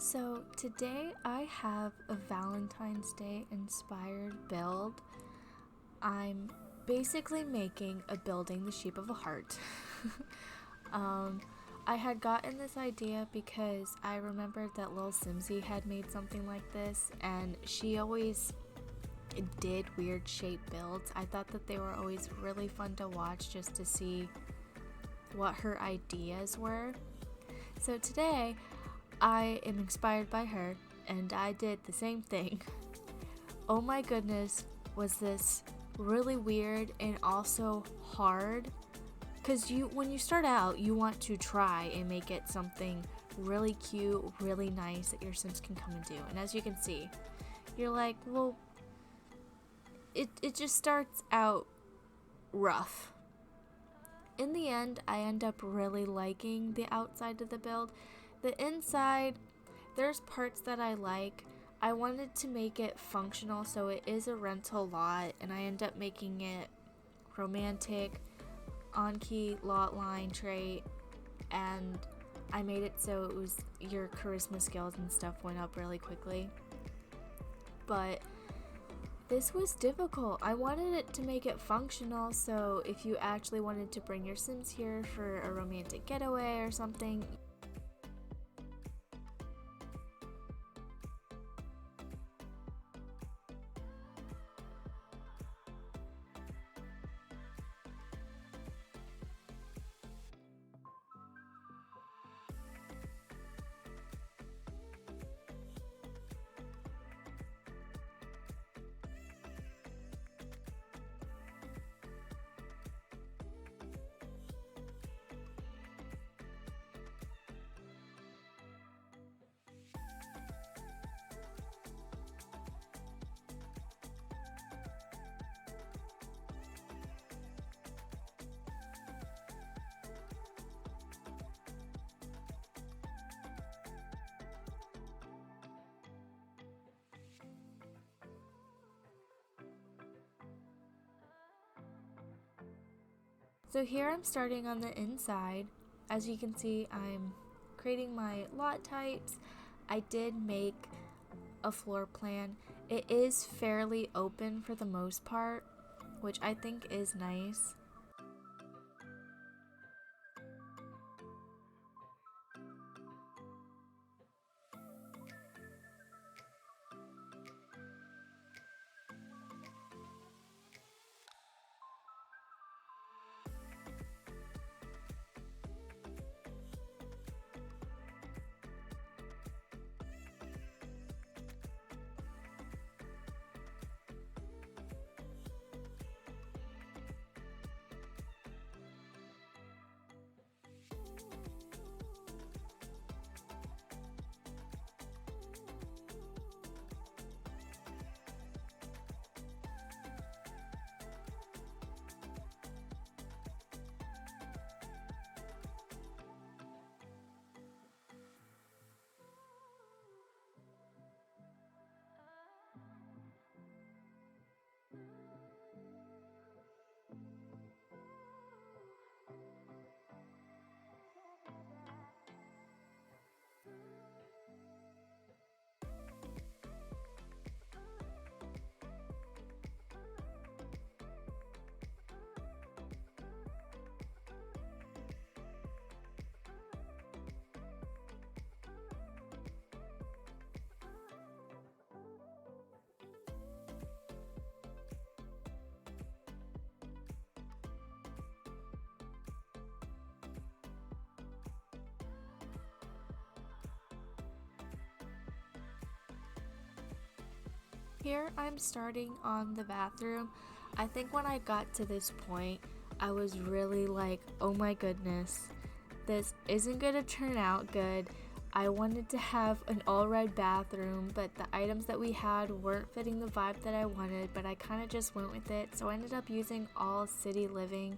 So today I have a Valentine's Day inspired build. I'm basically making a building the shape of a heart. um, I had gotten this idea because I remembered that lilsimsie had made something like this, and she always did weird shaped builds. I thought that they were always really fun to watch just to see what her ideas were. So today I am inspired by her, and I did the same thing. Oh my goodness, was this really weird and also hard, because when you start out, you want to try and make it something really cute, really nice that your Sims can come and do. And as you can see, you're like, well, it just starts out rough. In the end, I end up really liking the outside of the build. The inside, there's parts that I like. I wanted to make it functional, so it is a rental lot, and I end up making it romantic, on-key lot line trait, and I made it so it was your charisma skills and stuff went up really quickly. But this was difficult. I wanted it to make it functional, so if you actually wanted to bring your Sims here for a romantic getaway or something, so here I'm starting on the inside. As you can see, I'm creating my lot types. I did make a floor plan. It is fairly open for the most part, which I think is nice. Here I'm starting on the bathroom. I think when I got to this point, I was really like, oh my goodness, this isn't gonna turn out good. I wanted to have an all red bathroom, but the items that we had weren't fitting the vibe that I wanted, but I kind of just went with it. So I ended up using all city living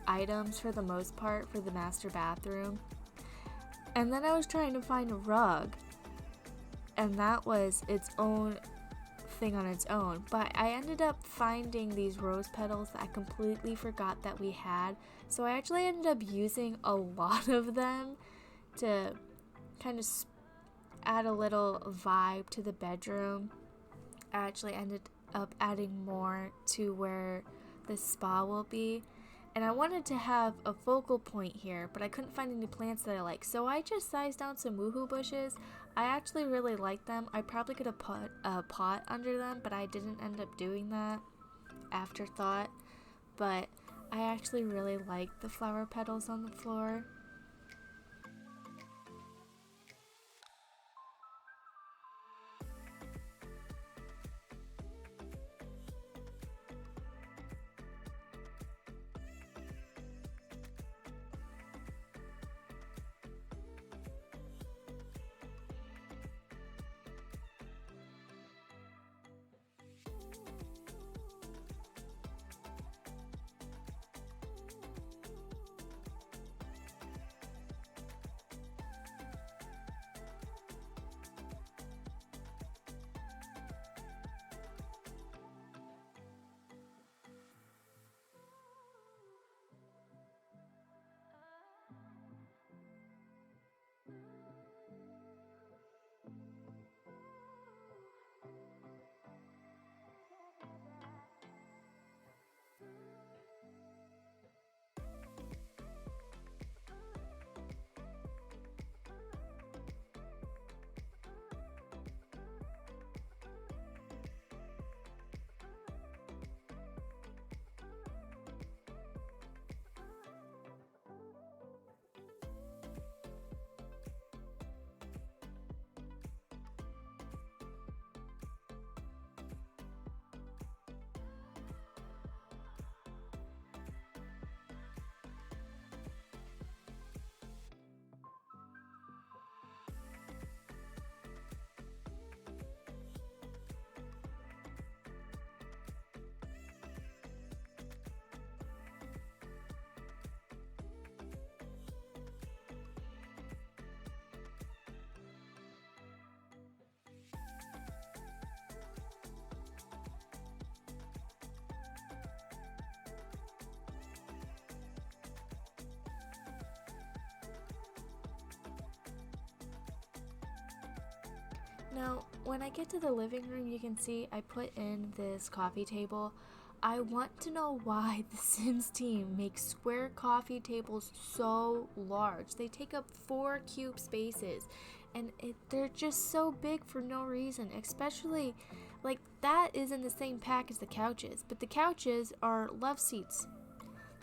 items for the most part for the master bathroom. And then I was trying to find a rug, and that was its own thing on its own, but I ended up finding these rose petals that I completely forgot that we had, so I actually ended up using a lot of them to kind of add a little vibe to the bedroom, I actually ended up adding more to where the spa will be. And I wanted to have a focal point here, but I couldn't find any plants that I like. So I just sized down some woohoo bushes. I actually really like them. I probably could have put a pot under them, but I didn't end up doing that. Afterthought. But I actually really like the flower petals on the floor. Now, when I get to the living room, you can see I put in this coffee table. I want to know why the Sims team makes square coffee tables so large. They take up 4 cube spaces, and they're just so big for no reason, especially like that is in the same pack as the couches, but the couches are love seats.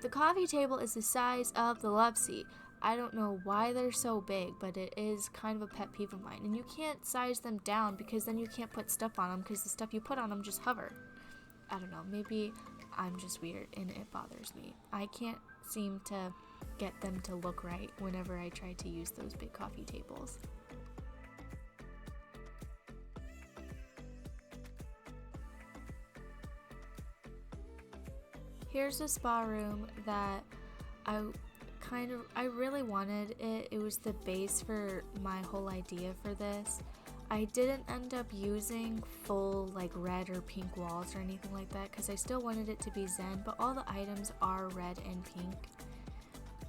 The coffee table is the size of the love seat. I don't know why they're so big, but it is kind of a pet peeve of mine. And you can't size them down because then you can't put stuff on them because the stuff you put on them just hover. I don't know, maybe I'm just weird and it bothers me. I can't seem to get them to look right whenever I try to use those big coffee tables. Here's a spa room that I really wanted it. It was the base for my whole idea for this. I didn't end up using full like red or pink walls or anything like that because I still wanted it to be zen, but all the items are red and pink.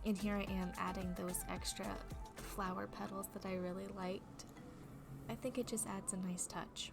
And here I am adding those extra flower petals that I really liked. I think it just adds a nice touch.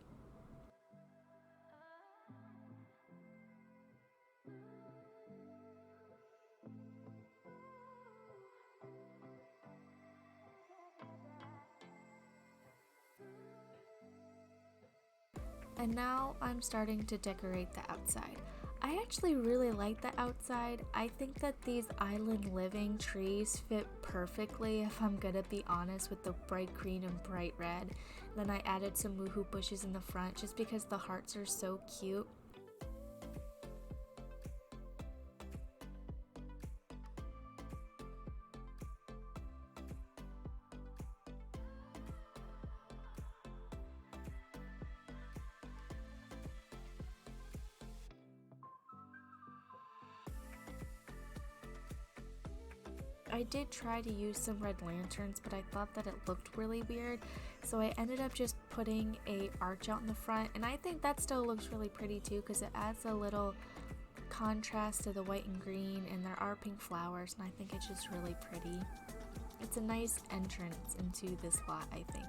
And now I'm starting to decorate the outside. I actually really like the outside. I think that these island living trees fit perfectly, if I'm gonna be honest, with the bright green and bright red. Then I added some woohoo bushes in the front just because the hearts are so cute. I did try to use some red lanterns, but I thought that it looked really weird, so I ended up just putting a arch out in the front, and I think that still looks really pretty too because it adds a little contrast to the white and green, and there are pink flowers, and I think it's just really pretty. It's a nice entrance into this lot, I think.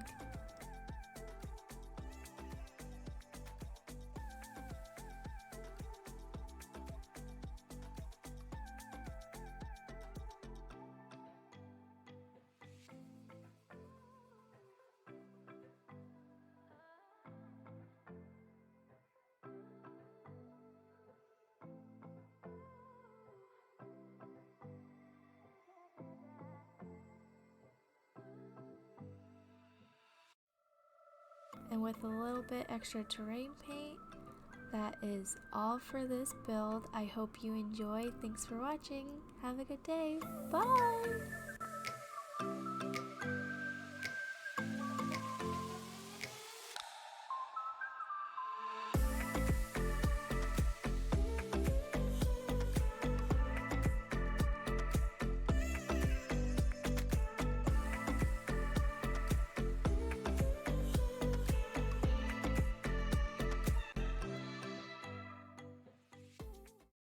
And with a little bit extra terrain paint, that is all for this build. I hope you enjoy. Thanks for watching. Have a good day. Bye!